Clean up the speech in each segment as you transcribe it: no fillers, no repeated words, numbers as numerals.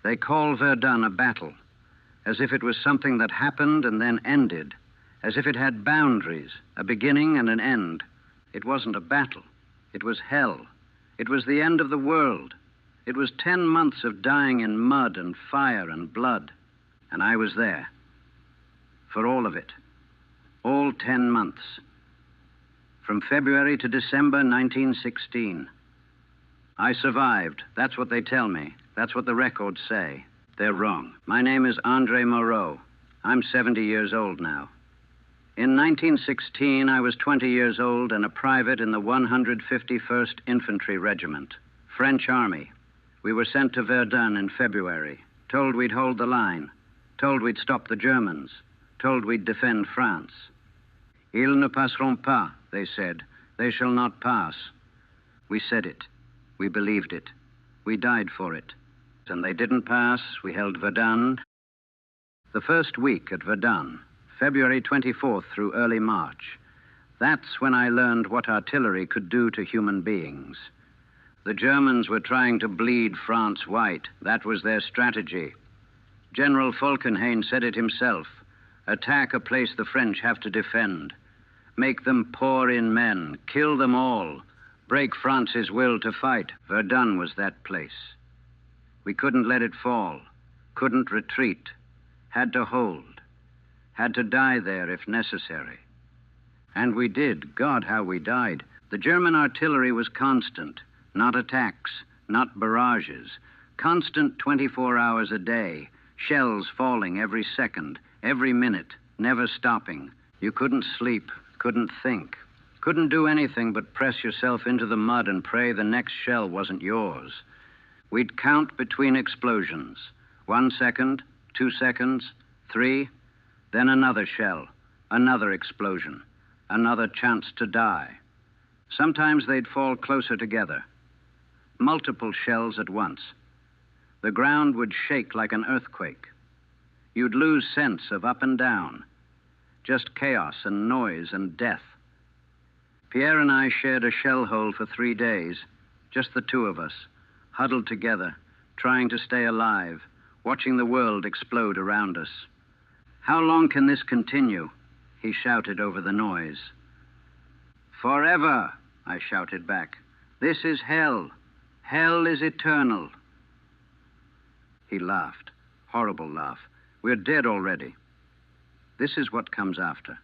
They call Verdun a battle, as if it was something that happened and then ended, as if it had boundaries, a beginning and an end. It wasn't a battle. It was hell. It was the end of the world. It was 10 months of dying in mud and fire and blood. And I was there. For all of it. All 10 months. From February to December 1916. I survived. That's what they tell me. That's what the records say. They're wrong. My name is Andre Moreau. I'm 70 years old now. In 1916, I was 20 years old and a private in the 151st Infantry Regiment, French Army. We were sent to Verdun in February, told we'd hold the line, told we'd stop the Germans, told we'd defend France. Ils ne passeront pas, they said. They shall not pass. We said it. We believed it. We died for it. And they didn't pass. We held Verdun. The first week at Verdun, February 24th through early March, that's when I learned what artillery could do to human beings. The Germans were trying to bleed France white. That was their strategy. General Falkenhayn said it himself. Attack a place the French have to defend. Make them pour in men. Kill them all. Break France's will to fight. Verdun was that place. We couldn't let it fall. Couldn't retreat. Had to hold. Had to die there if necessary. And we did. God, how we died. The German artillery was constant. Not attacks, not barrages. Constant 24 hours a day. Shells falling every second, every minute, never stopping. You couldn't sleep, couldn't think. Couldn't do anything but press yourself into the mud and pray the next shell wasn't yours. We'd count between explosions. 1 second, 2 seconds, 3, then another shell, another explosion, another chance to die. Sometimes they'd fall closer together. Multiple shells at once. The ground would shake like an earthquake. You'd lose sense of up and down. Just chaos and noise and death. Pierre and I shared a shell hole for 3 days, just the two of us, huddled together, trying to stay alive, watching the world explode around us. How long can this continue? He shouted over the noise. Forever, I shouted back. This is hell. Hell is eternal. He laughed. Horrible laugh. We're dead already. This is what comes after.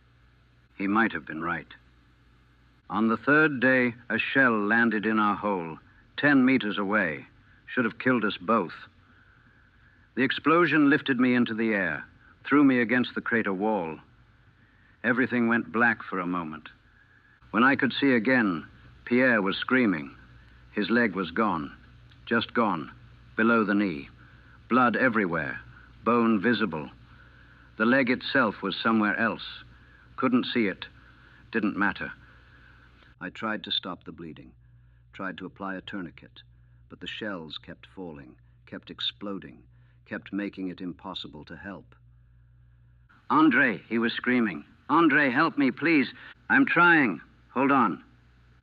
He might have been right. On the 3rd day, a shell landed in our hole, 10 meters away. Should have killed us both. The explosion lifted me into the air, threw me against the crater wall. Everything went black for a moment. When I could see again, Pierre was screaming. His leg was gone, just gone, below the knee. Blood everywhere, bone visible. The leg itself was somewhere else. Couldn't see it. Didn't matter. I tried to stop the bleeding, tried to apply a tourniquet, but the shells kept falling, kept exploding, kept making it impossible to help. Andre, he was screaming. Andre, help me, please. I'm trying. Hold on.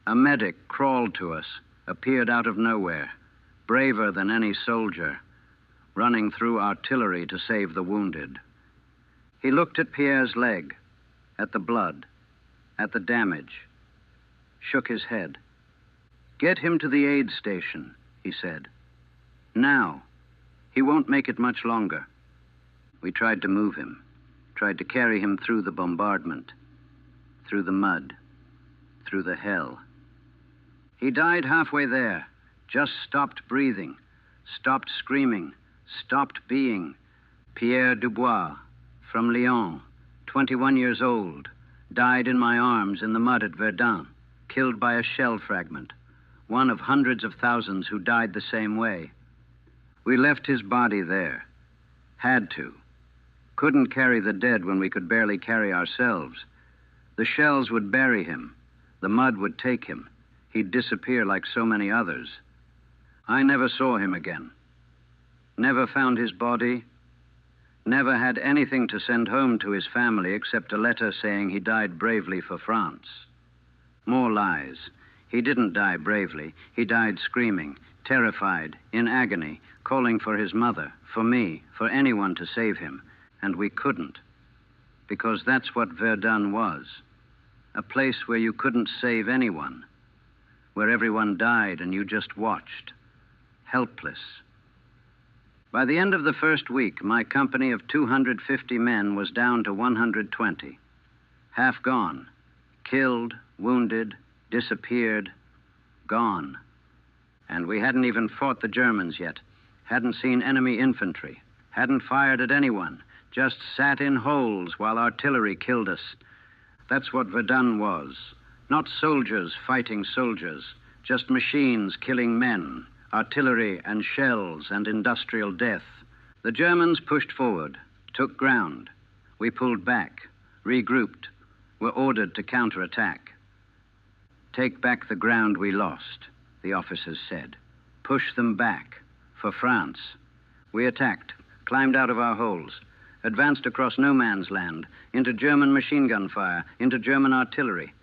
A medic crawled to us, appeared out of nowhere, braver than any soldier, running through artillery to save the wounded. He looked at Pierre's leg, at the blood, at the damage, shook his head. Get him to the aid station, he said. Now. He won't make it much longer. We tried to move him, tried to carry him through the bombardment, through the mud, through the hell. He died halfway there, just stopped breathing, stopped screaming, stopped being. Pierre Dubois, from Lyon, 21 years old, died in my arms in the mud at Verdun, killed by a shell fragment, one of hundreds of thousands who died the same way. We left his body there. Had to. Couldn't carry the dead when we could barely carry ourselves. The shells would bury him. The mud would take him. He'd disappear like so many others. I never saw him again. Never found his body. Never had anything to send home to his family except a letter saying he died bravely for France. More lies. He didn't die bravely. He died screaming, terrified, in agony, calling for his mother, for me, for anyone to save him. And we couldn't. Because that's what Verdun was. A place where you couldn't save anyone. Where everyone died and you just watched. Helpless. By the end of the first week, my company of 250 men was down to 120. Half gone. Killed, wounded, disappeared, gone. And we hadn't even fought the Germans yet. Hadn't seen enemy infantry. Hadn't fired at anyone. Just sat in holes while artillery killed us. That's what Verdun was. Not soldiers fighting soldiers. Just machines killing men. Artillery and shells and industrial death. The Germans pushed forward, took ground. We pulled back, regrouped, were ordered to counterattack. Take back the ground we lost, the officers said. Push them back, for France. We attacked, climbed out of our holes, advanced across no man's land, into German machine gun fire, into German artillery.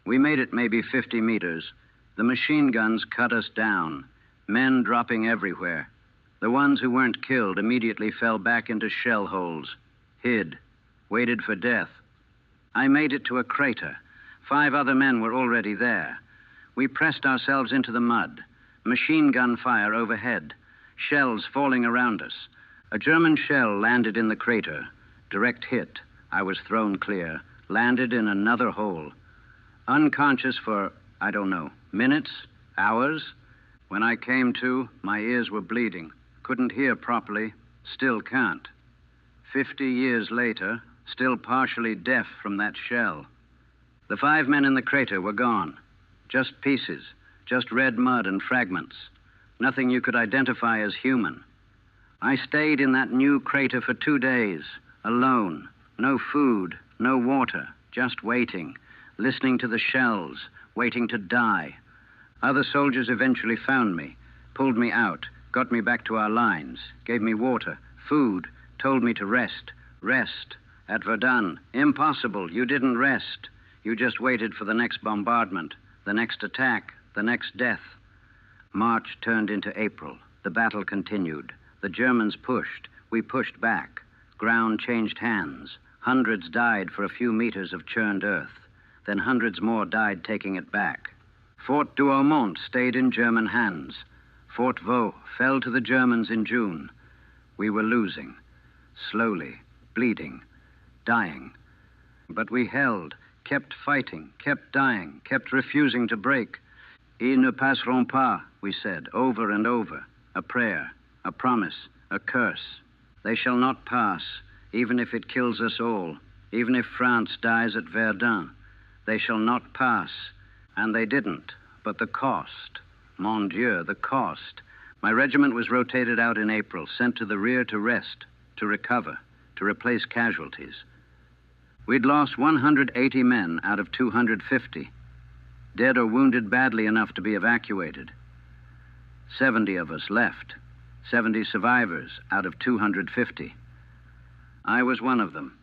We made it maybe 50 meters. The machine guns cut us down. Men dropping everywhere. The ones who weren't killed immediately fell back into shell holes, hid, waited for death. I made it to a crater. 5 other men were already there. We pressed ourselves into the mud. Machine gun fire overhead. Shells falling around us. A German shell landed in the crater. Direct hit. I was thrown clear. Landed in another hole. Unconscious for, I don't know, minutes, hours. When I came to, my ears were bleeding. Couldn't hear properly. Still can't. 50 years later, still partially deaf from that shell. The 5 men in the crater were gone. Just pieces. Just red mud and fragments. Nothing you could identify as human. I stayed in that new crater for 2 days, alone. No food, no water, just waiting. Listening to the shells, waiting to die. Other soldiers eventually found me, pulled me out, got me back to our lines, gave me water, food, told me to rest. Rest. At Verdun. Impossible. You didn't rest. You just waited for the next bombardment, the next attack, the next death. March turned into April. The battle continued. The Germans pushed. We pushed back. Ground changed hands. Hundreds died for a few meters of churned earth. Then hundreds more died taking it back. Fort Douaumont stayed in German hands. Fort Vaux fell to the Germans in June. We were losing. Slowly. Bleeding. Dying. But we held. Kept fighting. Kept dying. Kept refusing to break. Ils ne passeront pas, we said, over and over. A prayer. A promise. A curse. They shall not pass, even if it kills us all. Even if France dies at Verdun. They shall not pass. And they didn't. But the cost. Mon Dieu, the cost. My regiment was rotated out in April, sent to the rear to rest, to recover, to replace casualties. We'd lost 180 men out of 250. Dead or wounded badly enough to be evacuated. 70 of us left. 70 survivors out of 250. I was one of them.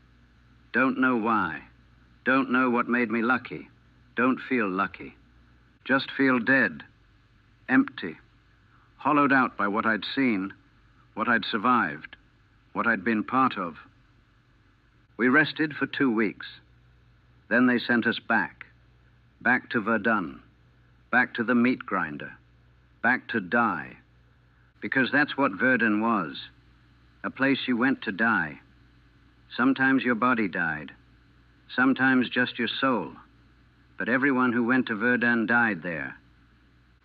Don't know why. Don't know what made me lucky. Don't feel lucky. Just feel dead. Empty. Hollowed out by what I'd seen, what I'd survived, what I'd been part of. We rested for 2 weeks. Then they sent us back. Back to Verdun. Back to the meat grinder. Back to die. Because that's what Verdun was. A place you went to die. Sometimes your body died. Sometimes just your soul. But everyone who went to Verdun died there.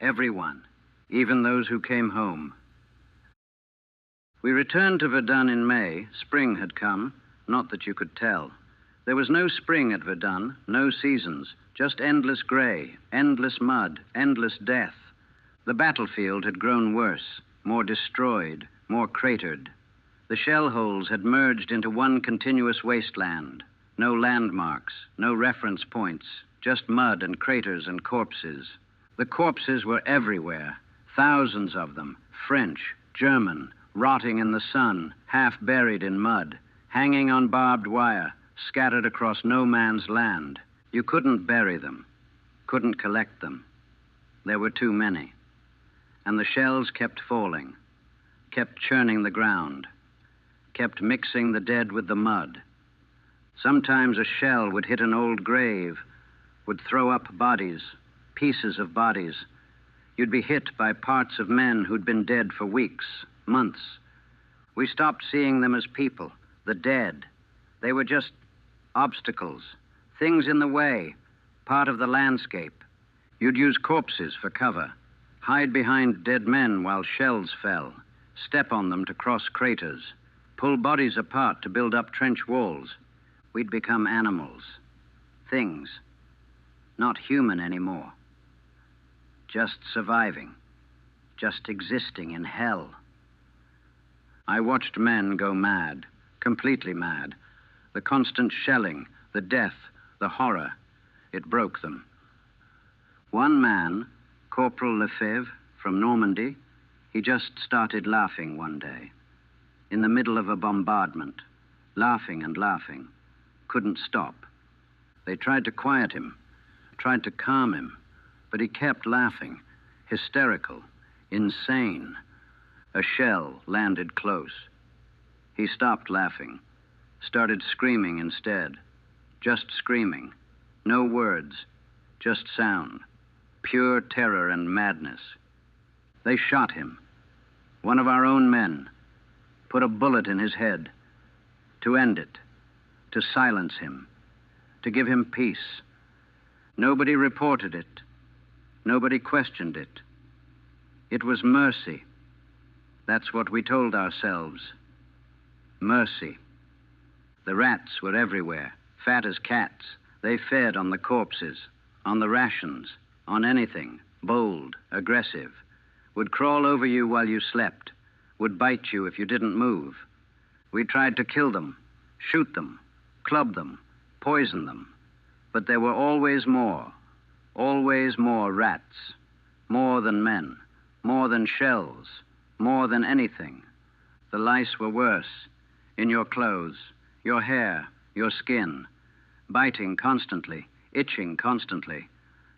Everyone. Even those who came home. We returned to Verdun in May. Spring had come. Not that you could tell. There was no spring at Verdun, no seasons, just endless gray, endless mud, endless death. The battlefield had grown worse, more destroyed, more cratered. The shell holes had merged into one continuous wasteland. No landmarks, no reference points, just mud and craters and corpses. The corpses were everywhere, thousands of them, French, German, rotting in the sun, half buried in mud, hanging on barbed wire, scattered across no man's land. You couldn't bury them, couldn't collect them. There were too many. And the shells kept falling, kept churning the ground, kept mixing the dead with the mud. Sometimes a shell would hit an old grave, would throw up bodies, pieces of bodies. You'd be hit by parts of men who'd been dead for weeks, months. We stopped seeing them as people, the dead. They were just obstacles, things in the way, part of the landscape. You'd use corpses for cover, hide behind dead men while shells fell, step on them to cross craters, pull bodies apart to build up trench walls. We'd become animals, things, not human anymore. Just surviving, just existing in hell. I watched men go mad, completely mad. The constant shelling, the death, the horror, it broke them. One man, Corporal Lefebvre from Normandy, he just started laughing one day, in the middle of a bombardment, laughing and laughing, couldn't stop. They tried to quiet him, tried to calm him, but he kept laughing, hysterical, insane. A shell landed close. He stopped laughing, started screaming instead, just screaming, no words, just sound, pure terror and madness. They shot him. One of our own men put a bullet in his head to end it, to silence him, to give him peace. Nobody reported it. Nobody questioned it. It was mercy. That's what we told ourselves. Mercy. The rats were everywhere, fat as cats. They fed on the corpses, on the rations, on anything, bold, aggressive, would crawl over you while you slept, would bite you if you didn't move. We tried to kill them, shoot them, club them, poison them. But there were always more rats, more than men, more than shells, more than anything. The lice were worse, in your clothes, your hair, your skin, biting constantly, itching constantly,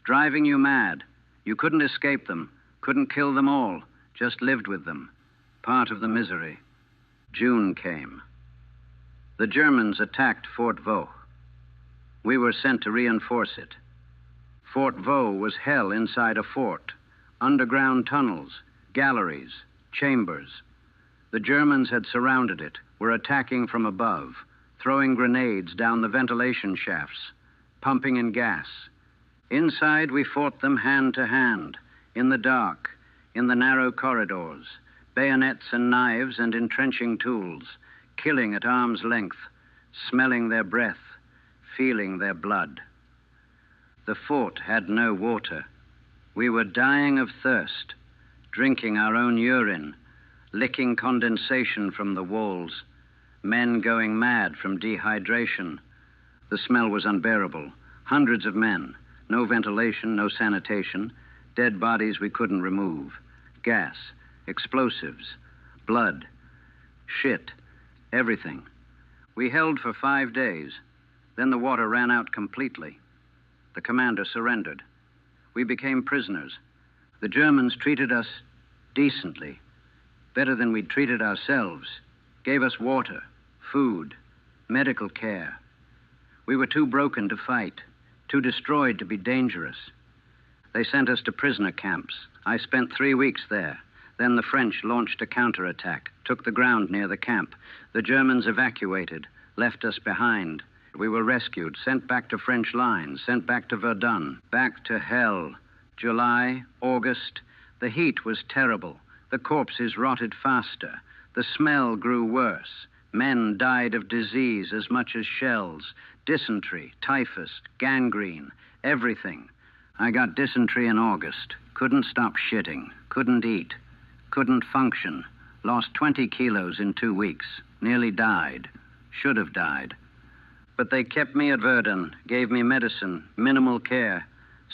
driving you mad. You couldn't escape them, couldn't kill them all, just lived with them, part of the misery. June came. The Germans attacked Fort Vaux. We were sent to reinforce it. Fort Vaux was hell inside a fort, underground tunnels, galleries, chambers. The Germans had surrounded it, were attacking from above, throwing grenades down the ventilation shafts, pumping in gas. Inside, we fought them hand to hand, in the dark, in the narrow corridors, bayonets and knives and entrenching tools, killing at arm's length, smelling their breath, feeling their blood. The fort had no water. We were dying of thirst, drinking our own urine, licking condensation from the walls, men going mad from dehydration. The smell was unbearable. Hundreds of men, no ventilation, no sanitation, dead bodies we couldn't remove, gas, explosives, blood, shit, everything. We held for 5 days. Then the water ran out completely. The commander surrendered. We became prisoners. The Germans treated us decently, better than we'd treated ourselves, gave us water, food, medical care. We were too broken to fight, too destroyed to be dangerous. They sent us to prisoner camps. I spent 3 weeks there. Then the French launched a counterattack, took the ground near the camp. The Germans evacuated, left us behind. We were rescued, sent back to French lines, sent back to Verdun, back to hell. July, August, the heat was terrible. The corpses rotted faster. The smell grew worse. Men died of disease as much as shells. Dysentery, typhus, gangrene, everything. I got dysentery in August. Couldn't stop shitting. Couldn't eat. Couldn't function. Lost 20 kilos in 2 weeks. Nearly died. Should have died. But they kept me at Verdun, gave me medicine, minimal care,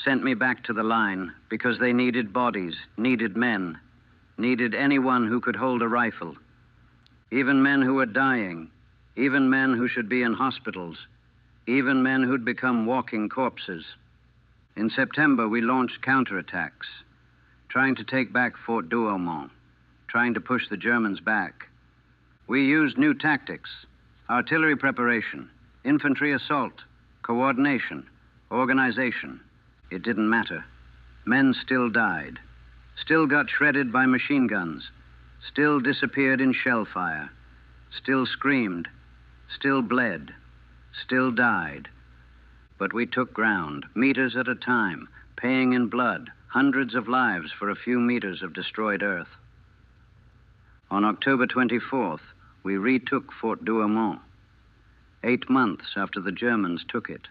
sent me back to the line because they needed bodies, needed men, needed anyone who could hold a rifle. Even men who were dying, even men who should be in hospitals, even men who'd become walking corpses. In September, we launched counterattacks, trying to take back Fort Douaumont, trying to push the Germans back. We used new tactics, artillery preparation, infantry assault, coordination, organization. It didn't matter. Men still died, still got shredded by machine guns, still disappeared in shell fire, still screamed, still bled, still died. But we took ground, meters at a time, paying in blood, hundreds of lives for a few meters of destroyed earth. On October 24th, we retook Fort Douaumont, 8 months after the Germans took it.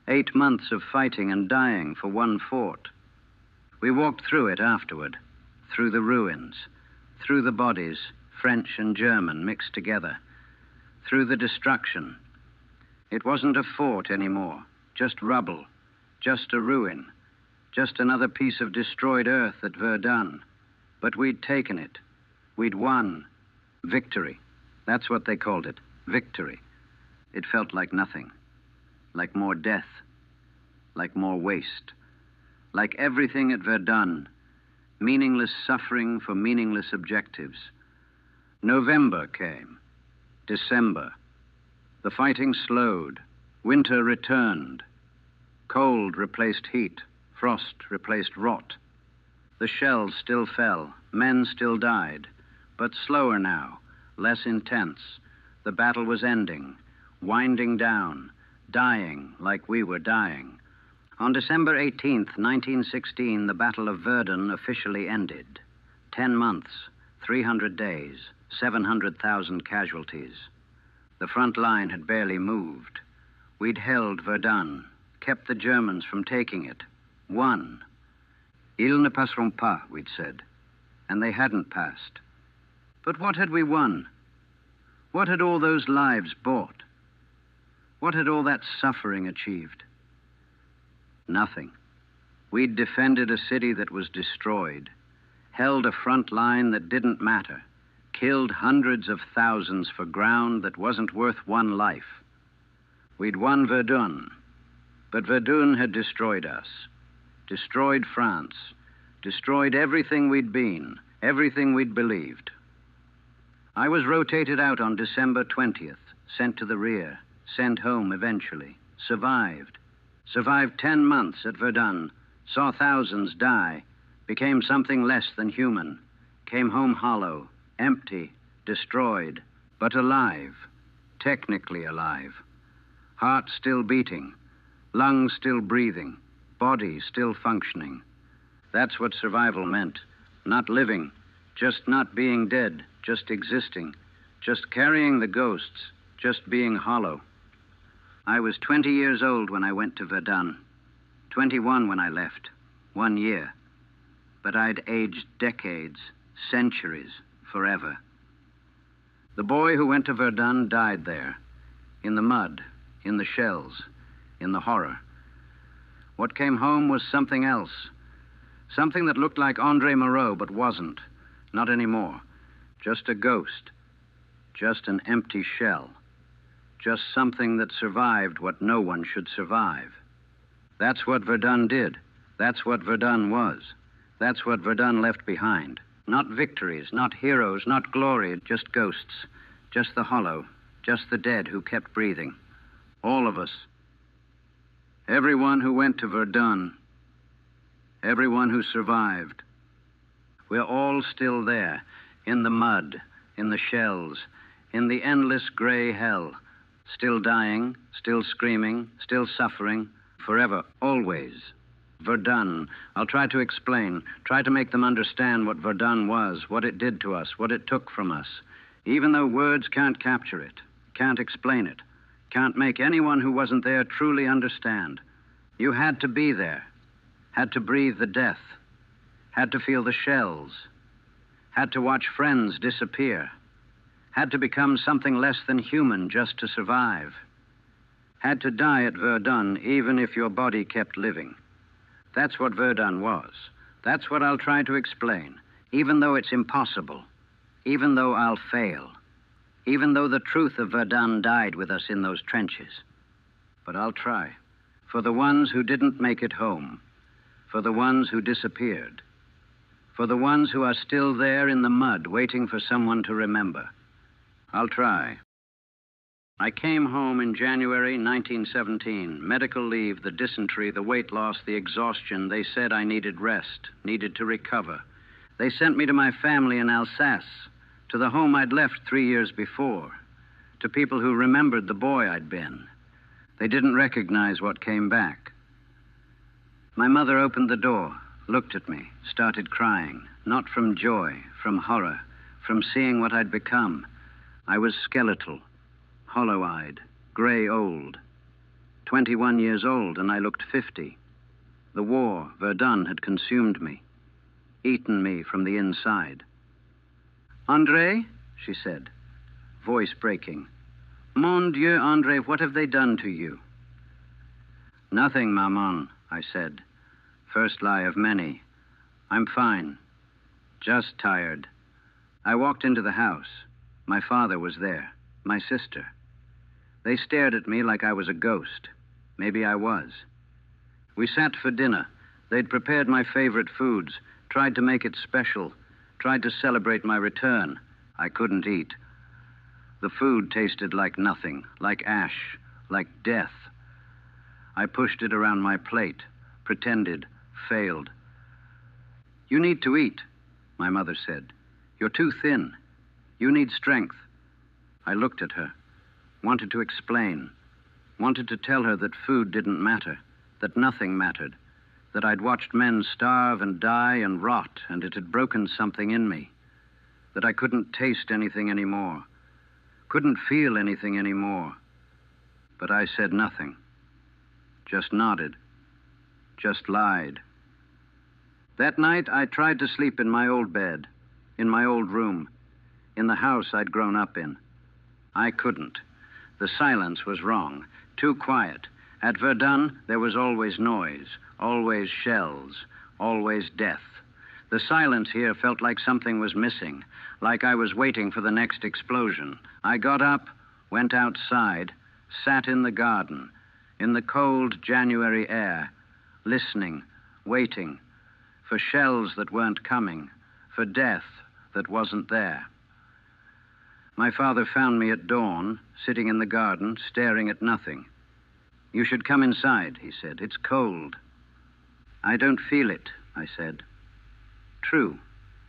8 months of fighting and dying for one fort. We walked through it afterward, through the ruins, through the bodies, French and German mixed together, through the destruction. It wasn't a fort anymore, just rubble, just a ruin, just another piece of destroyed earth at Verdun. But we'd taken it. We'd won. Victory. That's what they called it, victory. It felt like nothing, like more death, like more waste, like everything at Verdun, meaningless suffering for meaningless objectives. November came, December. The fighting slowed, winter returned. Cold replaced heat, frost replaced rot. The shells still fell, men still died, but slower now, less intense. The battle was ending, winding down, dying like we were dying. On December 18th, 1916, the Battle of Verdun officially ended. 10 months, 300 days, 700,000 casualties. The front line had barely moved. We'd held Verdun, kept the Germans from taking it, won. Ils ne passeront pas, we'd said, and they hadn't passed. But what had we won? What had all those lives bought? What had all that suffering achieved? Nothing. We'd defended a city that was destroyed, held a front line that didn't matter, killed hundreds of thousands for ground that wasn't worth one life. We'd won Verdun, but Verdun had destroyed us, destroyed France, destroyed everything we'd been, everything we'd believed. I was rotated out on December 20th, sent to the rear, sent home eventually, survived 10 months at Verdun, saw thousands die, became something less than human, came home hollow, empty, destroyed, but alive, technically alive. Heart still beating, lungs still breathing, body still functioning. That's what survival meant. Not living, just not being dead, just existing, just carrying the ghosts, just being hollow. I was 20 years old when I went to Verdun, 21 when I left, 1 year. But I'd aged decades, centuries, forever. The boy who went to Verdun died there, in the mud, in the shells, in the horror. What came home was something else, something that looked like André Moreau, but wasn't, not anymore. Just a ghost, just an empty shell, just something that survived what no one should survive. That's what Verdun did. That's what Verdun was. That's what Verdun left behind. Not victories, not heroes, not glory, just ghosts, just the hollow, just the dead who kept breathing. All of us. Everyone who went to Verdun. Everyone who survived. We're all still there, in the mud, in the shells, in the endless gray hell, still dying, still screaming, still suffering, forever, always. Verdun. I'll try to explain, try to make them understand what Verdun was, what it did to us, what it took from us. Even though words can't capture it, can't explain it, can't make anyone who wasn't there truly understand. You had to be there, had to breathe the death, had to feel the shells, had to watch friends disappear, had to become something less than human just to survive, had to die at Verdun even if your body kept living. That's what Verdun was. That's what I'll try to explain, even though it's impossible, even though I'll fail, even though the truth of Verdun died with us in those trenches. But I'll try, for the ones who didn't make it home, for the ones who disappeared, For the ones who are still there in the mud, waiting for someone to remember. I'll try. I came home in January 1917. Medical leave, the dysentery, the weight loss, the exhaustion. They said I needed rest, needed to recover. They sent me to my family in Alsace, to the home I'd left 3 years before, to people who remembered the boy I'd been. They didn't recognize what came back. My mother opened the door, looked at me, started crying, not from joy, from horror, from seeing what I'd become. I was skeletal, hollow-eyed, gray-old. 21 years old, and I looked 50. The war, Verdun, had consumed me, eaten me from the inside. "André," she said, voice breaking. "Mon Dieu, André, what have they done to you?" "Nothing, maman," I said. First lie of many. "I'm fine. Just tired." I walked into the house. My father was there, my sister. They stared at me like I was a ghost. Maybe I was. We sat for dinner. They'd prepared my favorite foods, tried to make it special, tried to celebrate my return. I couldn't eat. The food tasted like nothing, like ash, like death. I pushed it around my plate, pretended, failed. "You need to eat," my mother said. "You're too thin. You need strength." I looked at her, wanted to explain, wanted to tell her that food didn't matter, that nothing mattered, that I'd watched men starve and die and rot, and it had broken something in me, that I couldn't taste anything anymore, couldn't feel anything anymore. But I said nothing, just nodded, just lied. That night, I tried to sleep in my old bed, in my old room, in the house I'd grown up in. I couldn't. The silence was wrong, too quiet. At Verdun, there was always noise, always shells, always death. The silence here felt like something was missing, like I was waiting for the next explosion. I got up, went outside, sat in the garden, in the cold January air, listening, waiting, for shells that weren't coming, for death that wasn't there. My father found me at dawn, sitting in the garden, staring at nothing. "You should come inside," he said. "It's cold." "I don't feel it," I said. True.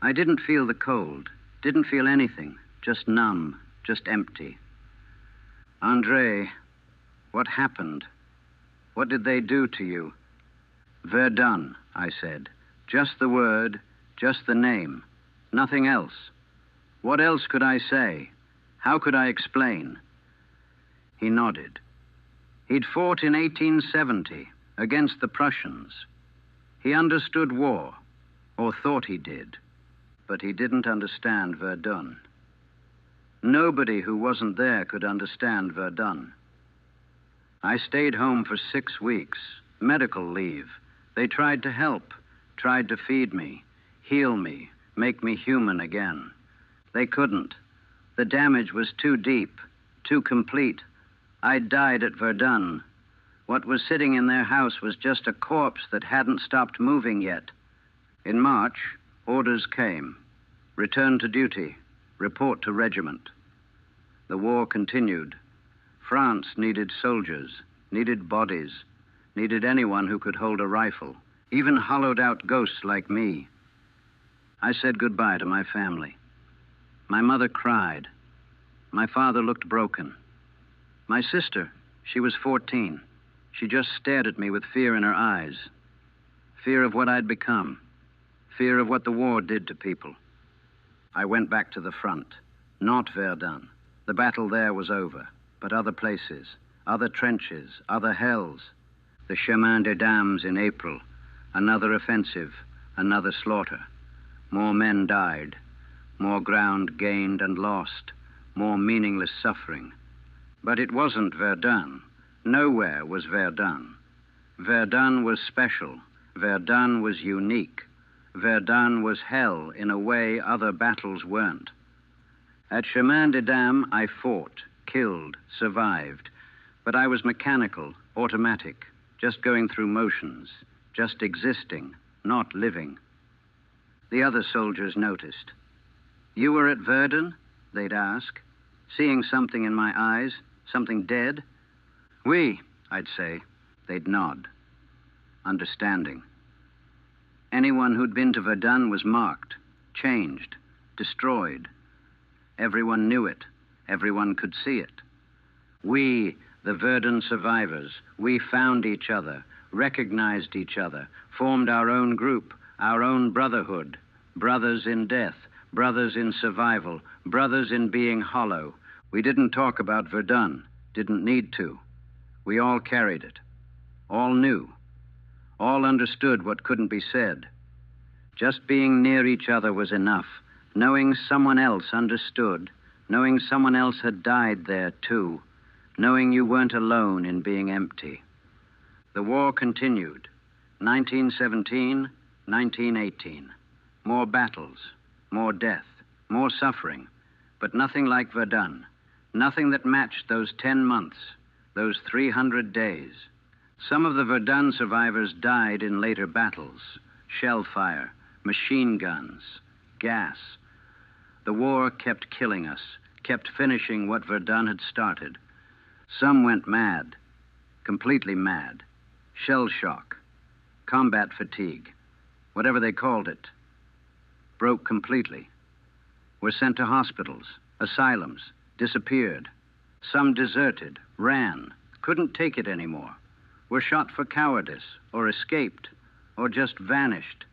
I didn't feel the cold, didn't feel anything, just numb, just empty. "André, what happened? What did they do to you?" "Verdun," I said. Just the word, just the name, nothing else. What else could I say? How could I explain? He nodded. He'd fought in 1870 against the Prussians. He understood war, or thought he did, but he didn't understand Verdun. Nobody who wasn't there could understand Verdun. I stayed home for 6 weeks, medical leave. They tried to help, tried to feed me, heal me, make me human again. They couldn't. The damage was too deep, too complete. I died at Verdun. What was sitting in their house was just a corpse that hadn't stopped moving yet. In March, orders came. Return to duty. Report to regiment. The war continued. France needed soldiers, needed bodies, needed anyone who could hold a rifle, even hollowed-out ghosts like me. I said goodbye to my family. My mother cried. My father looked broken. My sister, she was 14. She just stared at me with fear in her eyes. Fear of what I'd become. Fear of what the war did to people. I went back to the front. Not Verdun. The battle there was over. But other places, other trenches, other hells. The Chemin des Dames in April. Another offensive, another slaughter. More men died. More ground gained and lost. More meaningless suffering. But it wasn't Verdun. Nowhere was Verdun. Verdun was special. Verdun was unique. Verdun was hell in a way other battles weren't. At Chemin des Dames, I fought, killed, survived. But I was mechanical, automatic, just going through motions, just existing, not living. The other soldiers noticed. "You were at Verdun?" they'd ask, seeing something in my eyes, something dead. "Oui," I'd say. They'd nod, understanding. Anyone who'd been to Verdun was marked, changed, destroyed. Everyone knew it. Everyone could see it. We, the Verdun survivors, we found each other, recognized each other, formed our own group, our own brotherhood, brothers in death, brothers in survival, brothers in being hollow. We didn't talk about Verdun, didn't need to. We all carried it. All knew. All understood what couldn't be said. Just being near each other was enough. Knowing someone else understood, knowing someone else had died there too, knowing you weren't alone in being empty. The war continued. 1917, 1918. More battles, more death, more suffering, but nothing like Verdun. Nothing that matched those 10 months, those 300 days. Some of the Verdun survivors died in later battles. Shell fire, machine guns, gas. The war kept killing us, kept finishing what Verdun had started. Some went mad, completely mad. Shell shock, combat fatigue, whatever they called it. Broke completely. Were sent to hospitals, asylums, disappeared. Some deserted, ran, couldn't take it anymore. Were shot for cowardice, or escaped, or just vanished.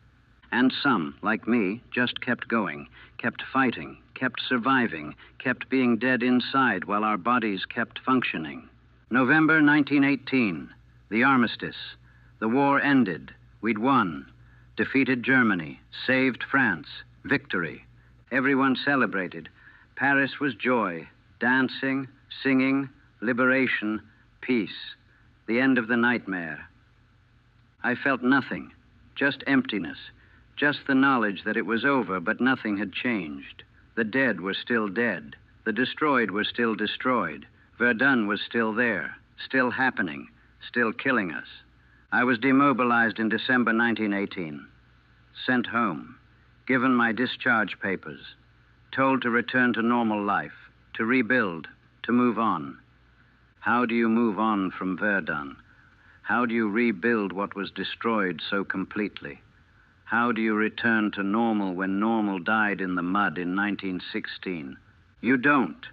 And some, like me, just kept going, kept fighting, kept surviving, kept being dead inside while our bodies kept functioning. November 1918, the armistice. The war ended. We'd won. Defeated Germany, saved France, victory. Everyone celebrated. Paris was joy, dancing, singing, liberation, peace. The end of the nightmare. I felt nothing, just emptiness, just the knowledge that it was over, but nothing had changed. The dead were still dead. The destroyed were still destroyed. Verdun was still there, still happening, still killing us. I was demobilized in December 1918, sent home, given my discharge papers, told to return to normal life, to rebuild, to move on. How do you move on from Verdun? How do you rebuild what was destroyed so completely? How do you return to normal when normal died in the mud in 1916? You don't.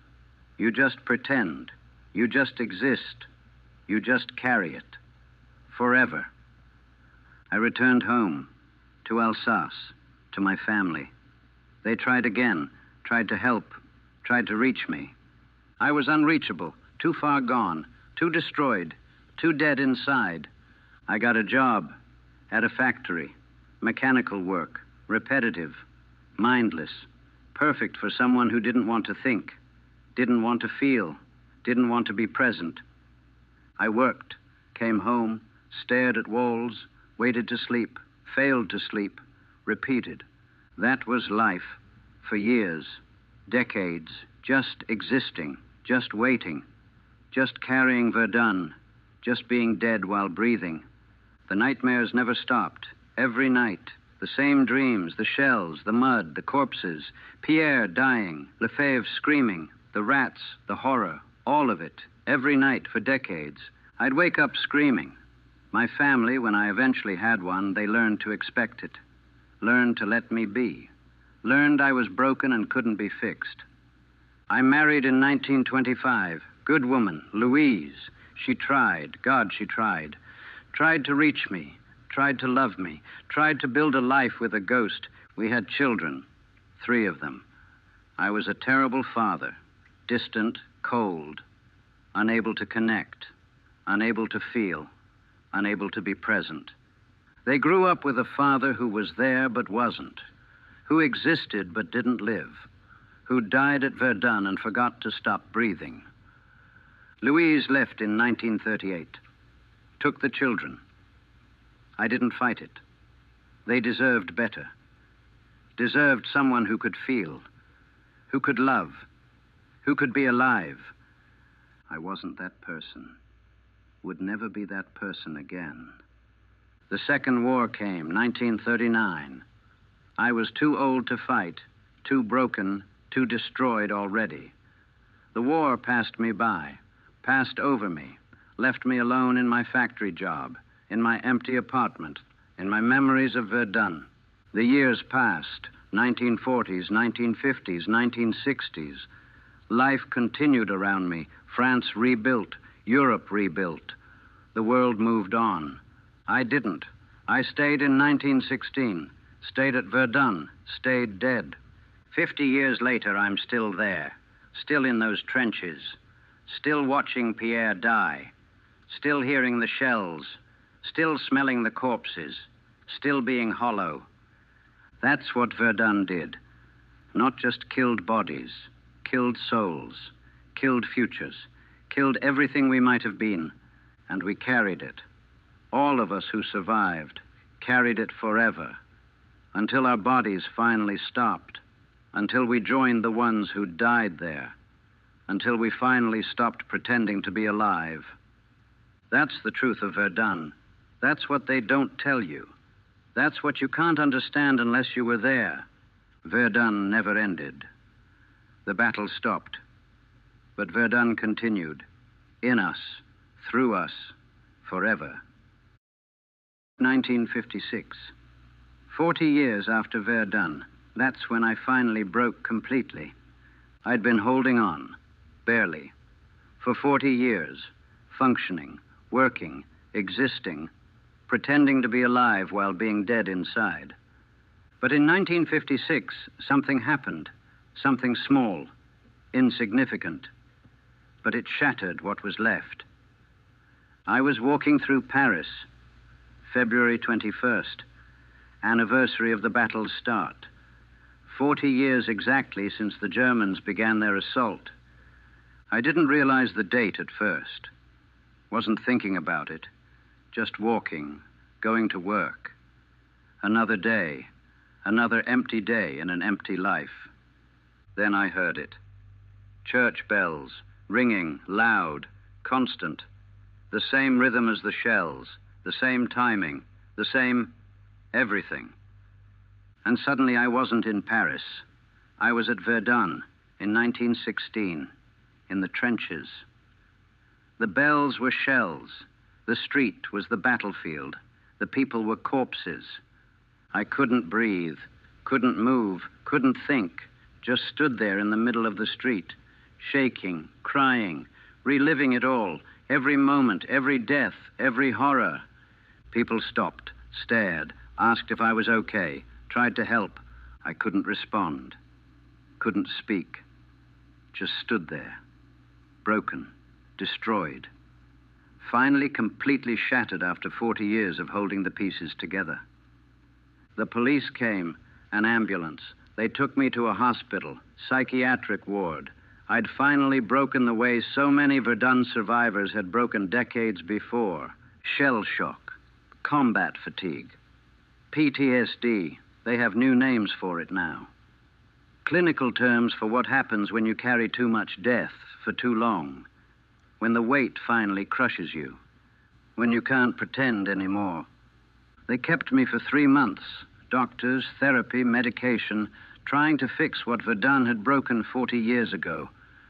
You just pretend. You just exist. You just carry it. Forever. I returned home, to Alsace, to my family. They tried again, tried to help, tried to reach me. I was unreachable, too far gone, too destroyed, too dead inside. I got a job at a factory, mechanical work, repetitive, mindless, perfect for someone who didn't want to think, didn't want to feel, didn't want to be present. I worked, came home, stared at walls, waited to sleep, failed to sleep, repeated. That was life, for years, decades, just existing, just waiting, just carrying Verdun, just being dead while breathing. The nightmares never stopped. Every night, the same dreams, the shells, the mud, the corpses, Pierre dying, Lefebvre screaming, the rats, the horror, all of it, every night for decades. I'd wake up screaming. My family, when I eventually had one, they learned to expect it, learned to let me be, learned I was broken and couldn't be fixed. I married in 1925, good woman, Louise. She tried, God, she tried to reach me, tried to love me, tried to build a life with a ghost. We had children, 3 of them. I was a terrible father, distant, cold, unable to connect, unable to feel, unable to be present. They grew up with a father who was there but wasn't, who existed but didn't live, who died at Verdun and forgot to stop breathing. Louise left in 1938, took the children. I didn't fight it. They deserved better, deserved someone who could feel, who could love, who could be alive. I wasn't that person, would never be that person again. The Second War came, 1939. I was too old to fight, too broken, too destroyed already. The war passed me by, passed over me, left me alone in my factory job, in my empty apartment, in my memories of Verdun. The years passed, 1940s, 1950s, 1960s. Life continued around me. France rebuilt, Europe rebuilt. The world moved on. I didn't. I stayed in 1916, stayed at Verdun, stayed dead. 50 years later, I'm still there, still in those trenches, still watching Pierre die, still hearing the shells, still smelling the corpses, still being hollow. That's what Verdun did. Not just killed bodies, killed souls, killed futures, killed everything we might have been, and we carried it. All of us who survived carried it forever, until our bodies finally stopped, until we joined the ones who died there, until we finally stopped pretending to be alive. That's the truth of Verdun. That's what they don't tell you. That's what you can't understand unless you were there. Verdun never ended. The battle stopped, but Verdun continued, in us, through us, forever. 1956. 40 years after Verdun, that's when I finally broke completely. I'd been holding on, barely, for 40 years, functioning, working, existing, pretending to be alive while being dead inside. But in 1956, something happened, something small, insignificant, but it shattered what was left. I was walking through Paris, February 21st, anniversary of the battle's start. 40 years exactly since the Germans began their assault. I didn't realize the date at first. Wasn't thinking about it. Just walking, going to work. Another day, another empty day in an empty life. Then I heard it. Church bells, ringing, loud, constant. The same rhythm as the shells, the same timing, the same everything. And suddenly I wasn't in Paris. I was at Verdun in 1916, in the trenches. The bells were shells. The street was the battlefield. The people were corpses. I couldn't breathe, couldn't move, couldn't think, just stood there in the middle of the street, shaking, crying, reliving it all, every moment, every death, every horror. People stopped, stared, asked if I was okay, tried to help. I couldn't respond, couldn't speak, just stood there, broken, destroyed, finally completely shattered after 40 years of holding the pieces together. The police came, an ambulance. They took me to a hospital, psychiatric ward. I'd finally broken the way so many Verdun survivors had broken decades before. Shell shock, combat fatigue, PTSD. They have new names for it now. Clinical terms for what happens when you carry too much death for too long, when the weight finally crushes you, when you can't pretend anymore. They kept me for 3 months, doctors, therapy, medication, trying to fix what Verdun had broken 40 years ago,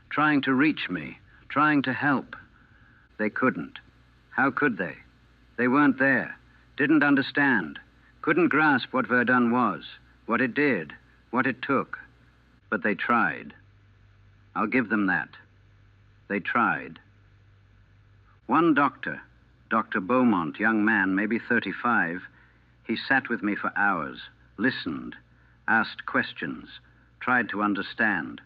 trying to reach me, trying to help. They couldn't. How could they? They weren't there, didn't understand, couldn't grasp what Verdun was, what it did, what it took. But they tried. I'll give them that. They tried. One doctor, Dr. Beaumont, young man, maybe 35, he sat with me for hours, listened, asked questions, tried to understand.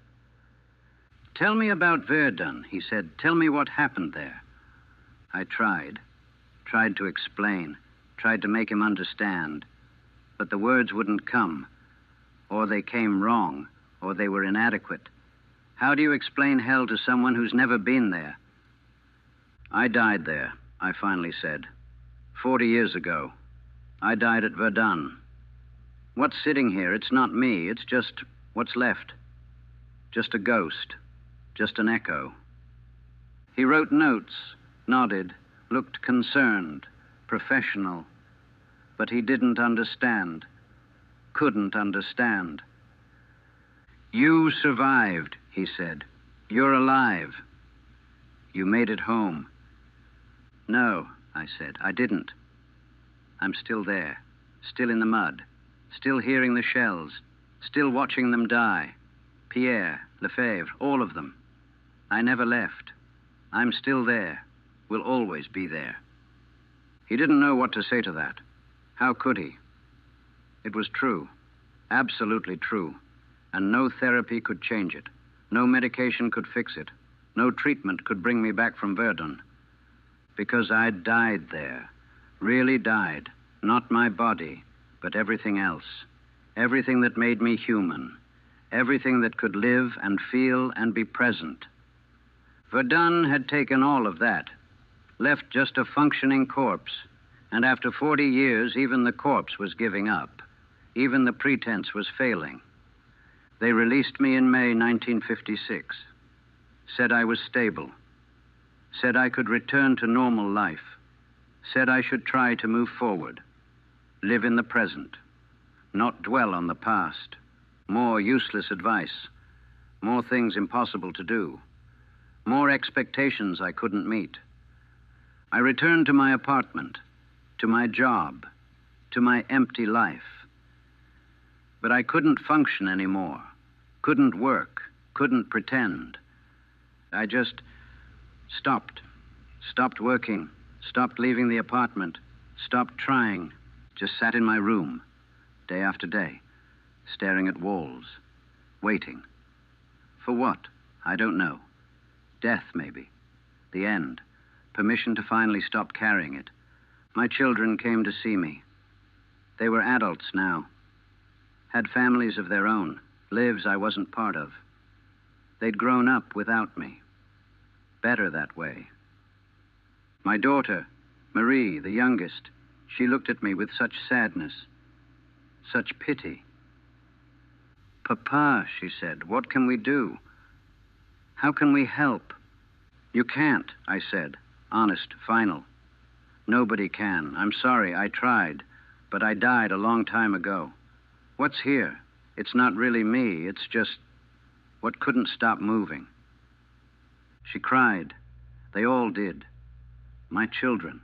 Tell me about Verdun, he said. Tell me what happened there. I tried to explain, tried to make him understand, but the words wouldn't come, or they came wrong, or they were inadequate. How do you explain hell to someone who's never been there? I died there, I finally said. 40 years ago. I died at Verdun. What's sitting here? It's not me. It's just what's left. Just a ghost. Just an echo. He wrote notes, nodded, looked concerned, professional, but he didn't understand. couldn't understand. "You survived," he said. "You're alive. You made it home." "No," I said, "I didn't. I'm still there, still in the mud, still hearing the shells, still watching them die. Pierre, Lefebvre, all of them. I never left. I'm still there, will always be there." He didn't know what to say to that. How could he? It was true, absolutely true, and no therapy could change it. No medication could fix it. No treatment could bring me back from Verdun. Because I'd died there, really died, not my body, but everything else, everything that made me human, everything that could live and feel and be present. Verdun had taken all of that, left just a functioning corpse, and after 40 years, even the corpse was giving up. Even the pretense was failing. They released me in May 1956, said I was stable, said I could return to normal life, said I should try to move forward, live in the present, not dwell on the past. More useless advice, more things impossible to do, more expectations I couldn't meet. I returned to my apartment, to my job, to my empty life. But I couldn't function anymore, couldn't work, couldn't pretend. I just stopped working, stopped leaving the apartment, stopped trying, just sat in my room, day after day, staring at walls, waiting. For what? I don't know. Death, maybe. The end. Permission to finally stop carrying it. My children came to see me. They were adults now. Had families of their own, lives I wasn't part of. They'd grown up without me. Better that way. My daughter, Marie, the youngest, she looked at me with such sadness, such pity. "Papa," she said, "what can we do? How can we help?" "You can't," I said, honest, final. "Nobody can. I'm sorry, I tried, but I died a long time ago. What's here? It's not really me, it's just what couldn't stop moving." She cried. They all did. My children.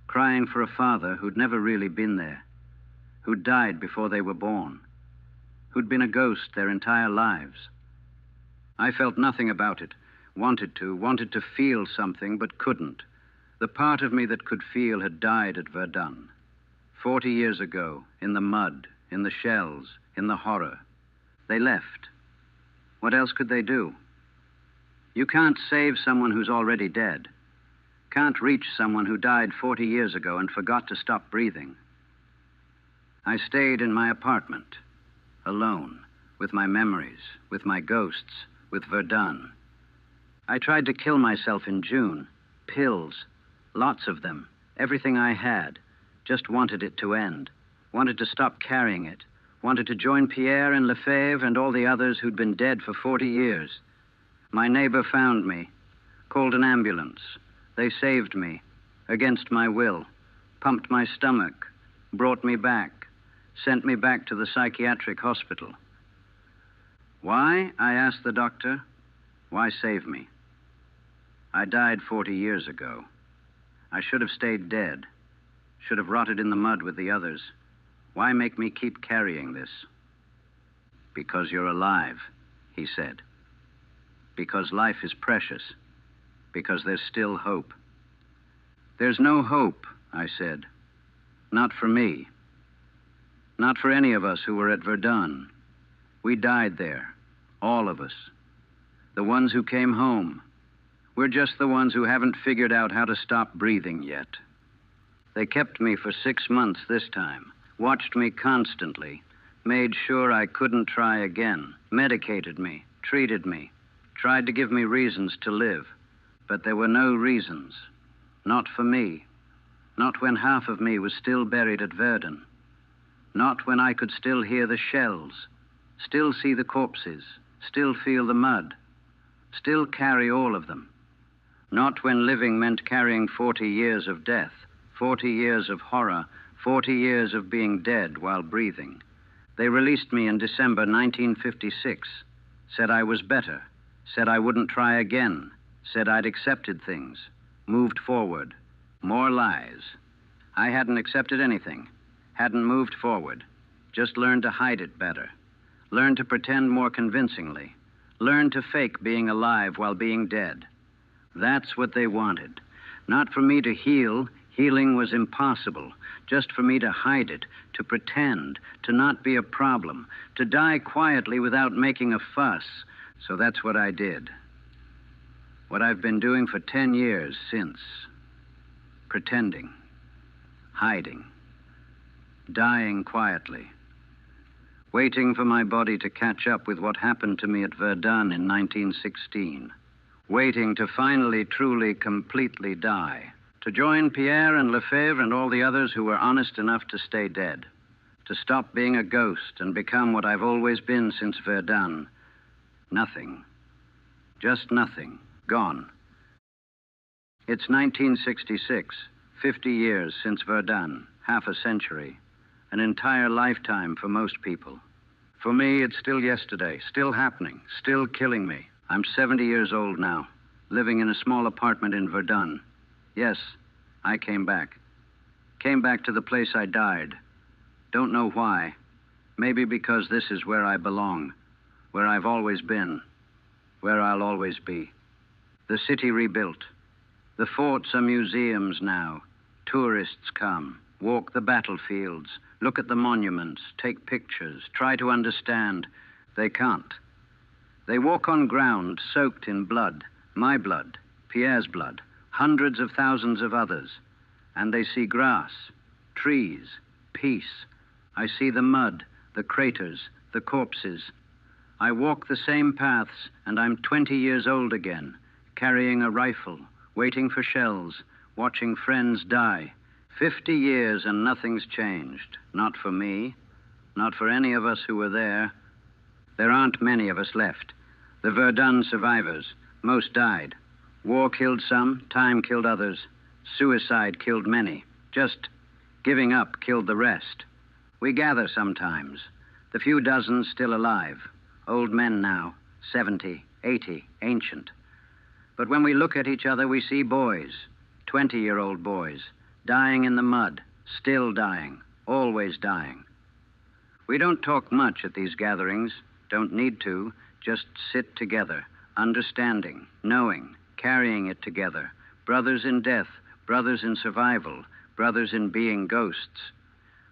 Crying for a father who'd never really been there, who'd died before they were born, who'd been a ghost their entire lives. I felt nothing about it. Wanted to feel something, but couldn't. The part of me that could feel had died at Verdun. 40 years ago, in the mud, in the shells, in the horror. They left. What else could they do? You can't save someone who's already dead. Can't reach someone who died 40 years ago and forgot to stop breathing. I stayed in my apartment, alone, with my memories, with my ghosts, with Verdun. I tried to kill myself in June. Pills. Lots of them. Everything I had. Just wanted it to end. Wanted to stop carrying it. Wanted to join Pierre and Lefebvre and all the others who'd been dead for 40 years. My neighbor found me. Called an ambulance. They saved me. Against my will. Pumped my stomach. Brought me back. Sent me back to the psychiatric hospital. Why? I asked the doctor. Why save me? I died 40 years ago. I should have stayed dead. Should have rotted in the mud with the others. Why make me keep carrying this? Because you're alive, he said. Because life is precious. Because there's still hope. There's no hope, I said. Not for me. Not for any of us who were at Verdun. We died there, all of us. The ones who came home. We're just the ones who haven't figured out how to stop breathing yet. They kept me for 6 months this time, watched me constantly, made sure I couldn't try again, medicated me, treated me, tried to give me reasons to live. But there were no reasons. Not for me. Not when half of me was still buried at Verdun. Not when I could still hear the shells, still see the corpses, still feel the mud, still carry all of them. Not when living meant carrying 40 years of death, 40 years of horror, 40 years of being dead while breathing. They released me in December 1956, said I was better, said I wouldn't try again, said I'd accepted things, moved forward. More lies. I hadn't accepted anything, hadn't moved forward, just learned to hide it better, learned to pretend more convincingly, learned to fake being alive while being dead. That's what they wanted. Not for me to heal. Healing was impossible. Just for me to hide it, to pretend, to not be a problem, to die quietly without making a fuss. So that's what I did. What I've been doing for 10 years since. Pretending. Hiding. Dying quietly. Waiting for my body to catch up with what happened to me at Verdun in 1916. Waiting to finally, truly, completely die. To join Pierre and Lefebvre and all the others who were honest enough to stay dead. To stop being a ghost and become what I've always been since Verdun. Nothing. Just nothing. Gone. It's 1966, 50 years since Verdun, half a century, an entire lifetime for most people. For me, it's still yesterday, still happening, still killing me. I'm 70 years old now, living in a small apartment in Verdun. Yes, I came back. Came back to the place I died. Don't know why. Maybe because this is where I belong, where I've always been, where I'll always be. The city rebuilt. The forts are museums now. Tourists come, walk the battlefields, look at the monuments, take pictures, try to understand. They can't. They walk on ground soaked in blood, my blood, Pierre's blood, hundreds of thousands of others, and they see grass, trees, peace. I see the mud, the craters, the corpses. I walk the same paths, and I'm 20 years old again, carrying a rifle, waiting for shells, watching friends die. 50 years and nothing's changed. Not for me, not for any of us who were there. There aren't many of us left. The Verdun survivors, most died. War killed some, time killed others. Suicide killed many. Just giving up killed the rest. We gather sometimes. The few dozens still alive. Old men now, 70, 80, ancient. But when we look at each other, we see boys, 20-year-old boys, dying in the mud, still dying, always dying. We don't talk much at these gatherings, don't need to, just sit together, understanding, knowing, carrying it together. Brothers in death, brothers in survival, brothers in being ghosts.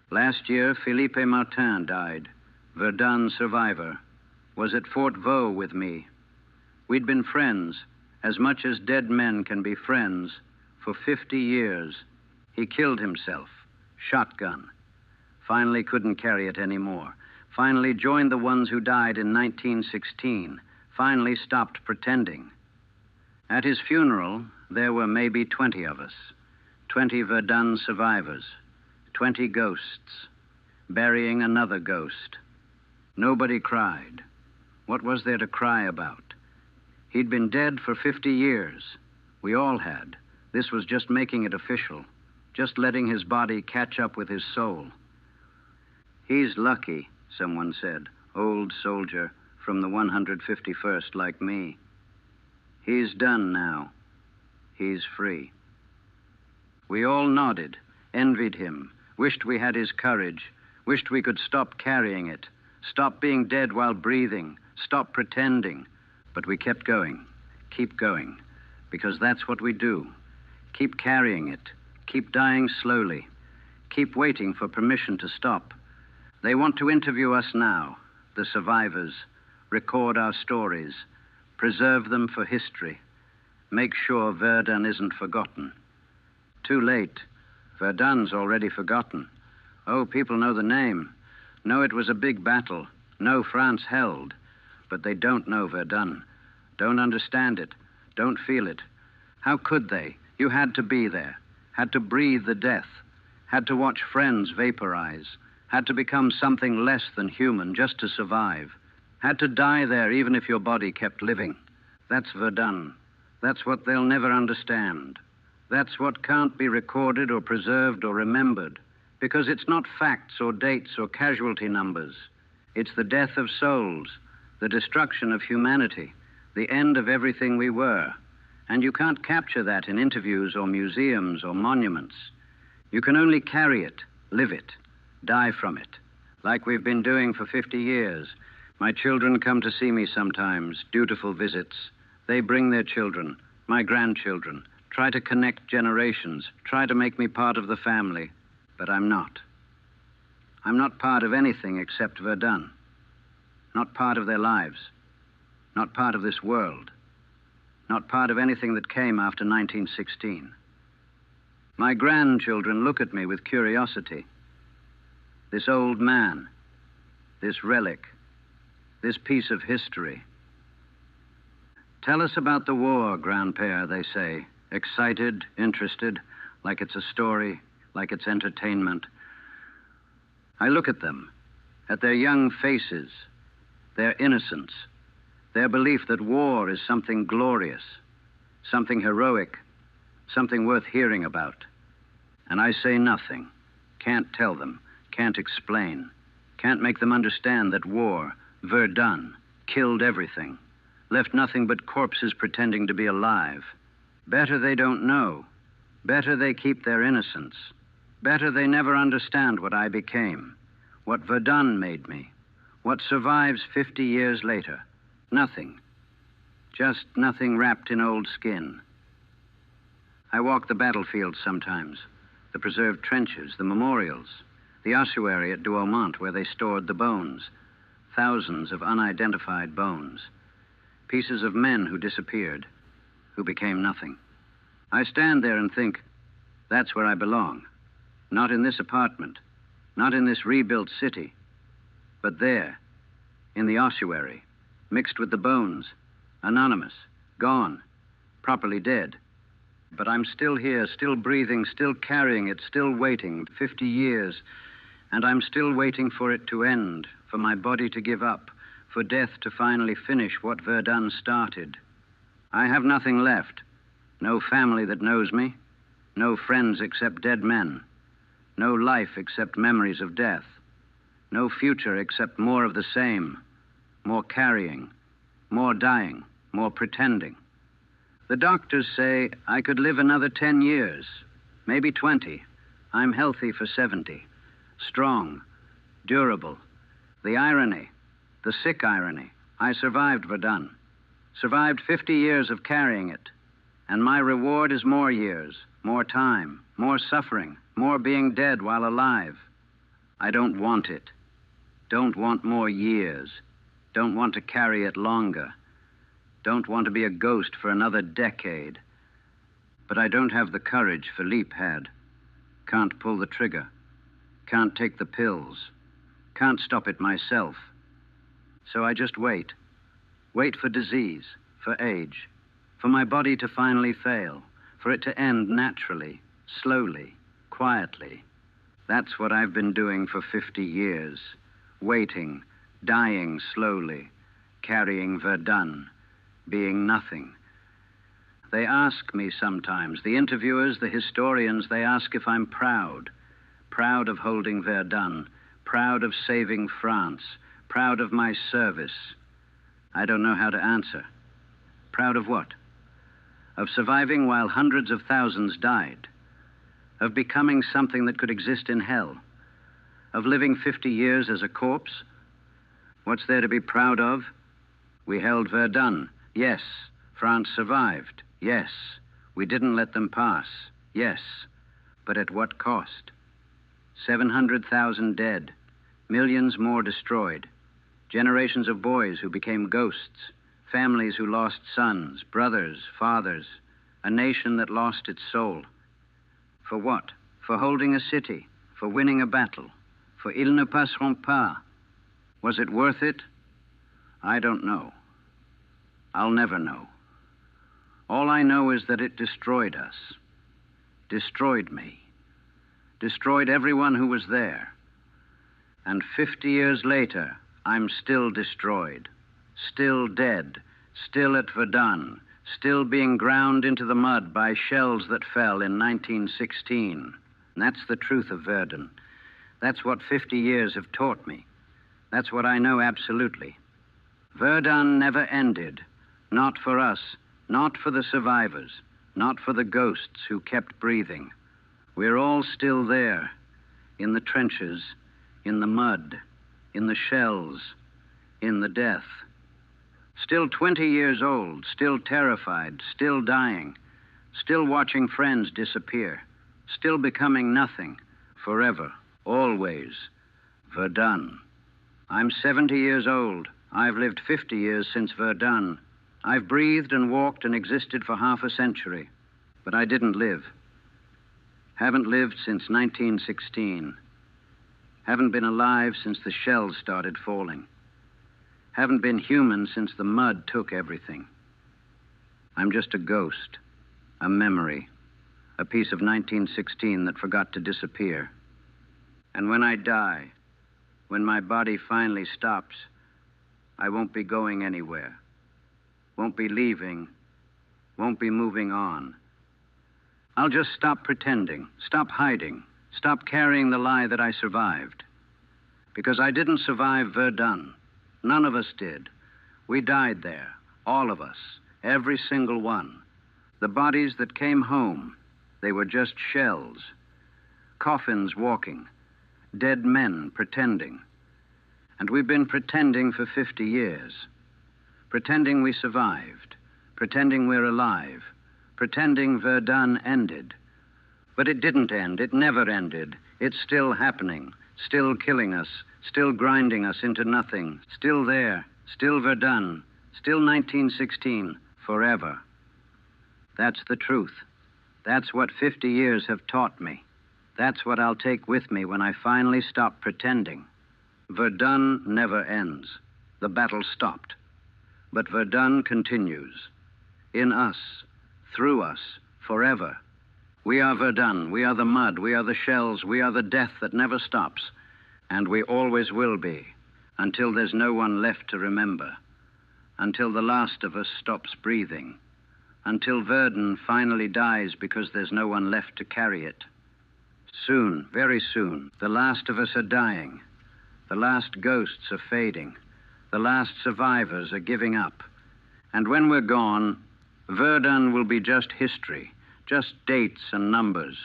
Last year, Philippe Martin died, Verdun survivor, was at Fort Vaux with me. We'd been friends, as much as dead men can be friends, for 50 years. He killed himself, shotgun. Finally couldn't carry it anymore. Finally joined the ones who died in 1916. Finally stopped pretending. At his funeral, there were maybe 20 of us. 20 Verdun survivors. 20 ghosts. Burying another ghost. Nobody cried. What was there to cry about? He'd been dead for 50 years. We all had. This was just making it official. Just letting his body catch up with his soul. He's lucky, someone said. Old soldier from the 151st like me. He's done now. He's free. We all nodded, envied him, wished we had his courage, wished we could stop carrying it, stop being dead while breathing, stop pretending. But we kept going, keep going, because that's what we do. Keep carrying it, keep dying slowly, keep waiting for permission to stop. They want to interview us now, the survivors, record our stories, preserve them for history, make sure Verdun isn't forgotten. Too late. Verdun's already forgotten. Oh, people know the name, know it was a big battle, know France held, but they don't know Verdun, don't understand it, don't feel it. How could they? You had to be there, had to breathe the death, had to watch friends vaporize, had to become something less than human just to survive, had to die there even if your body kept living. That's Verdun. That's what they'll never understand. That's what can't be recorded or preserved or remembered, because it's not facts or dates or casualty numbers. It's the death of souls, the destruction of humanity, the end of everything we were. And you can't capture that in interviews or museums or monuments. You can only carry it, live it, die from it, like we've been doing for 50 years. My children come to see me sometimes, dutiful visits. They bring their children, my grandchildren, try to connect generations, try to make me part of the family, but I'm not. I'm not part of anything except Verdun. Not part of their lives. Not part of this world. Not part of anything that came after 1916. My grandchildren look at me with curiosity. This old man, this relic, this piece of history. Tell us about the war, grandpère, they say, excited, interested, like it's a story, like it's entertainment. I look at them, at their young faces, their innocence, their belief that war is something glorious, something heroic, something worth hearing about. And I say nothing, can't tell them, can't explain, can't make them understand that war, Verdun, killed everything, left nothing but corpses pretending to be alive. Better they don't know. Better they keep their innocence. Better they never understand what I became, what Verdun made me, what survives 50 years later. Nothing. Just nothing wrapped in old skin. I walk the battlefields sometimes, the preserved trenches, the memorials, the ossuary at Douaumont where they stored the bones, thousands of unidentified bones, pieces of men who disappeared, who became nothing. I stand there and think, that's where I belong. Not in this apartment, not in this rebuilt city, but there, in the ossuary, mixed with the bones, anonymous, gone, properly dead. But I'm still here, still breathing, still carrying it, still waiting, 50 years, and I'm still waiting for it to end, for my body to give up, for death to finally finish what Verdun started. I have nothing left. No family that knows me, no friends except dead men, no life except memories of death, no future except more of the same, more carrying, more dying, more pretending. The doctors say I could live another 10 years, maybe 20. I'm healthy for 70, strong, durable. The irony, the sick irony, I survived Verdun, survived 50 years of carrying it, and my reward is more years, more time, more suffering, more being dead while alive. I don't want it. Don't want more years. Don't want to carry it longer. Don't want to be a ghost for another decade. But I don't have the courage Philippe had. Can't pull the trigger. Can't take the pills. Can't stop it myself. So I just wait. Wait for disease, for age, for my body to finally fail, for it to end naturally, slowly, quietly. That's what I've been doing for 50 years. Waiting, dying slowly, carrying Verdun, being nothing. They ask me sometimes, the interviewers, the historians, they ask if I'm proud. Proud of holding Verdun, proud of saving France, proud of my service. I don't know how to answer. Proud of what? Of surviving while hundreds of thousands died. Of becoming something that could exist in hell. Of living 50 years as a corpse. What's there to be proud of? We held Verdun. Yes. France survived. Yes. We didn't let them pass. Yes. But at what cost? 700,000 dead. Millions more destroyed. Generations of boys who became ghosts. Families who lost sons, brothers, fathers. A nation that lost its soul. For what? For holding a city. For winning a battle. For ils ne passeront pas. Was it worth it? I don't know. I'll never know. All I know is that it destroyed us. Destroyed me. Destroyed everyone who was there. And 50 years later, I'm still destroyed. Still dead. Still at Verdun. Still being ground into the mud by shells that fell in 1916. And that's the truth of Verdun. That's what 50 years have taught me. That's what I know absolutely. Verdun never ended. Not for us, not for the survivors, not for the ghosts who kept breathing. We're all still there, in the trenches, in the mud, in the shells, in the death. Still 20 years old, still terrified, still dying, still watching friends disappear, still becoming nothing, forever, always. Verdun. I'm 70 years old. I've lived 50 years since Verdun. I've breathed and walked and existed for half a century, but I didn't live. Haven't lived since 1916. Haven't been alive since the shells started falling. Haven't been human since the mud took everything. I'm just a ghost, a memory, a piece of 1916 that forgot to disappear. And when I die, when my body finally stops, I won't be going anywhere, won't be leaving, won't be moving on. I'll just stop pretending, stop hiding, stop carrying the lie that I survived. Because I didn't survive Verdun. None of us did. We died there, all of us, every single one. The bodies that came home, they were just shells. Coffins walking, dead men pretending. And we've been pretending for 50 years. Pretending we survived, pretending we're alive, pretending Verdun ended. But it didn't end, it never ended. It's still happening, still killing us, still grinding us into nothing, still there, still Verdun, still 1916, forever. That's the truth. That's what 50 years have taught me. That's what I'll take with me when I finally stop pretending. Verdun never ends. The battle stopped. But Verdun continues. In us, through us, forever. We are Verdun. We are the mud. We are the shells. We are the death that never stops. And we always will be, until there's no one left to remember. Until the last of us stops breathing. Until Verdun finally dies because there's no one left to carry it. Soon, very soon, the last of us are dying. The last ghosts are fading. The last survivors are giving up. And when we're gone, Verdun will be just history, just dates and numbers,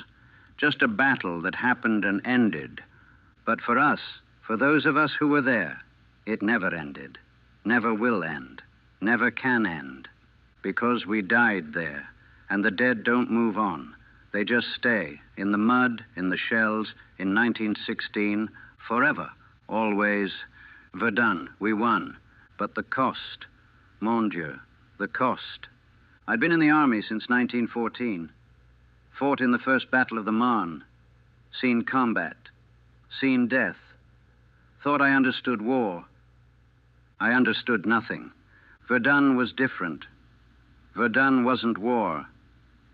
just a battle that happened and ended. But for us, for those of us who were there, it never ended, never will end, never can end, because we died there, and the dead don't move on. They just stay in the mud, in the shells, in 1916, forever, always. Verdun, we won, but the cost, mon Dieu, the cost. I'd been in the army since 1914, fought in the first Battle of the Marne, seen combat, seen death, thought I understood war. I understood nothing. Verdun was different. Verdun wasn't war.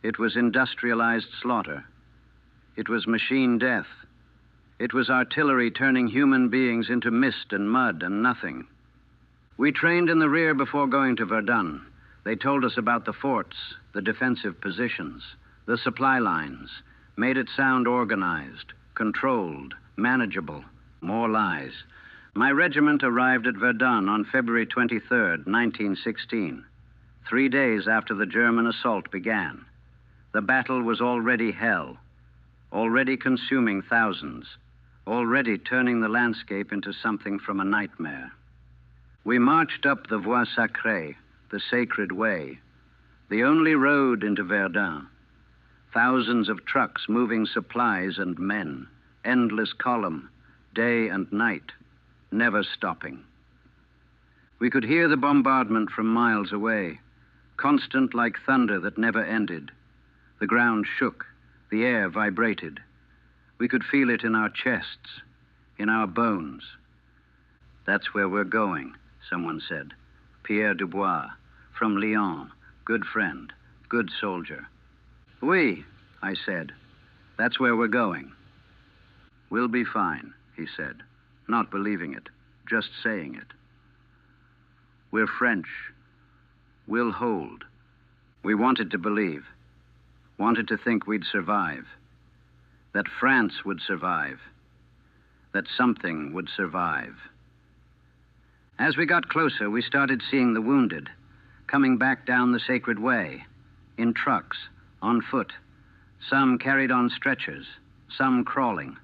It was industrialized slaughter. It was machine death. It was artillery turning human beings into mist and mud and nothing. We trained in the rear before going to Verdun. They told us about the forts, the defensive positions, the supply lines, made it sound organized, controlled, manageable. More lies. My regiment arrived at Verdun on February 23rd, 1916, 3 days after the German assault began. The battle was already hell, already consuming thousands, already turning the landscape into something from a nightmare. We marched up the Voie Sacrée, the sacred way, the only road into Verdun. Thousands of trucks moving supplies and men, endless column, day and night, never stopping. We could hear the bombardment from miles away, constant like thunder that never ended. The ground shook, the air vibrated. We could feel it in our chests, in our bones. That's where we're going, someone said. Pierre Dubois, from Lyon, good friend, good soldier. Oui, I said. That's where we're going. We'll be fine, he said, not believing it, just saying it. We're French. We'll hold. We wanted to believe, wanted to think we'd survive, that France would survive, that something would survive. As we got closer, we started seeing the wounded, coming back down the Sacred Way, in trucks, on foot, some carried on stretchers, some crawling.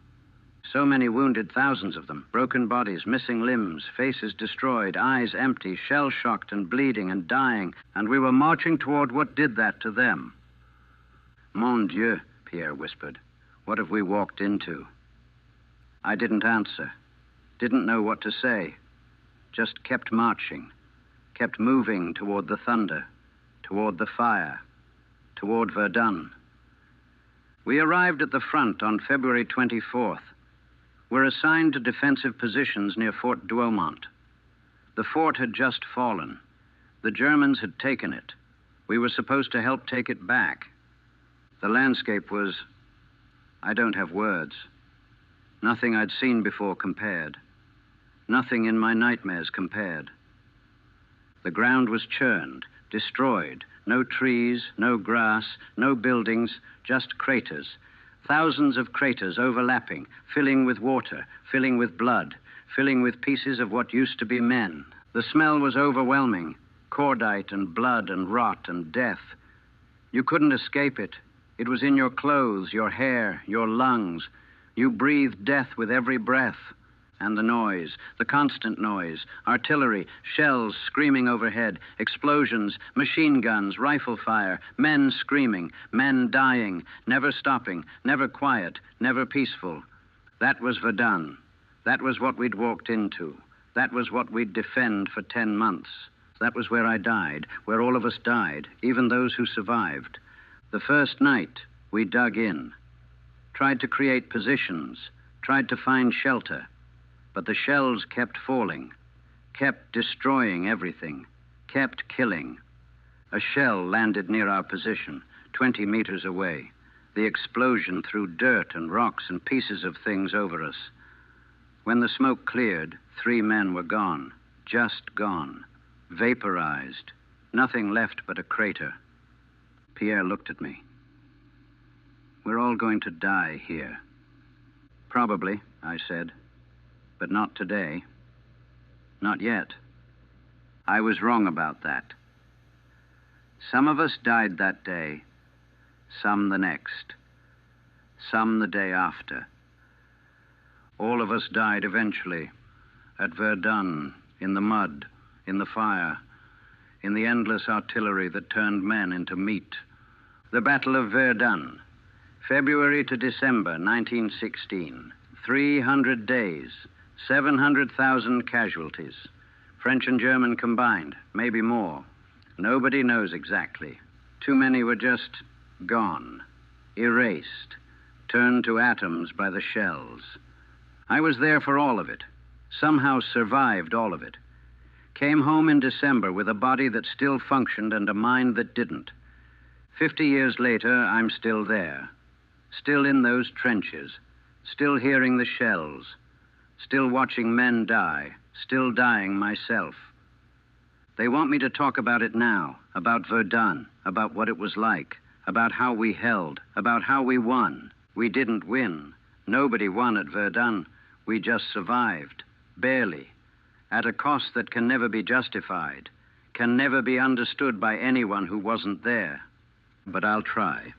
So many wounded, thousands of them, broken bodies, missing limbs, faces destroyed, eyes empty, shell-shocked and bleeding and dying, and we were marching toward what did that to them. Mon Dieu, Pierre whispered, what have we walked into? I didn't answer, didn't know what to say, just kept marching, kept moving toward the thunder, toward the fire, toward Verdun. We arrived at the front on February 24th. Were assigned to defensive positions near Fort Douaumont. The fort had just fallen. The Germans had taken it. We were supposed to help take it back. The landscape was... I don't have words. Nothing I'd seen before compared. Nothing in my nightmares compared. The ground was churned, destroyed. No trees, no grass, no buildings, just craters. Thousands of craters overlapping, filling with water, filling with blood, filling with pieces of what used to be men. The smell was overwhelming, cordite and blood and rot and death. You couldn't escape it. It was in your clothes, your hair, your lungs. You breathed death with every breath. And the noise, the constant noise, artillery, shells screaming overhead, explosions, machine guns, rifle fire, men screaming, men dying, never stopping, never quiet, never peaceful. That was Verdun. That was what we'd walked into. That was what we'd defend for 10 months. That was where I died, where all of us died, even those who survived. The first night, we dug in, tried to create positions, tried to find shelter. But the shells kept falling, kept destroying everything, kept killing. A shell landed near our position, 20 meters away. The explosion threw dirt and rocks and pieces of things over us. When the smoke cleared, 3 men were gone, just gone, vaporized, nothing left but a crater. Pierre looked at me. We're all going to die here. Probably, I said. But not today. Not yet. I was wrong about that. Some of us died that day, some the next, some the day after. All of us died eventually, at Verdun, in the mud, in the fire, in the endless artillery that turned men into meat. The Battle of Verdun, February to December 1916, 300 days. 700,000 casualties, French and German combined, maybe more. Nobody knows exactly. Too many were just gone, erased, turned to atoms by the shells. I was there for all of it, somehow survived all of it. Came home in December with a body that still functioned and a mind that didn't. 50 years later, I'm still there, still in those trenches, still hearing the shells, still watching men die, still dying myself. They want me to talk about it now, about Verdun, about what it was like, about how we held, about how we won. We didn't win. Nobody won at Verdun. We just survived, barely, at a cost that can never be justified, can never be understood by anyone who wasn't there. But I'll try.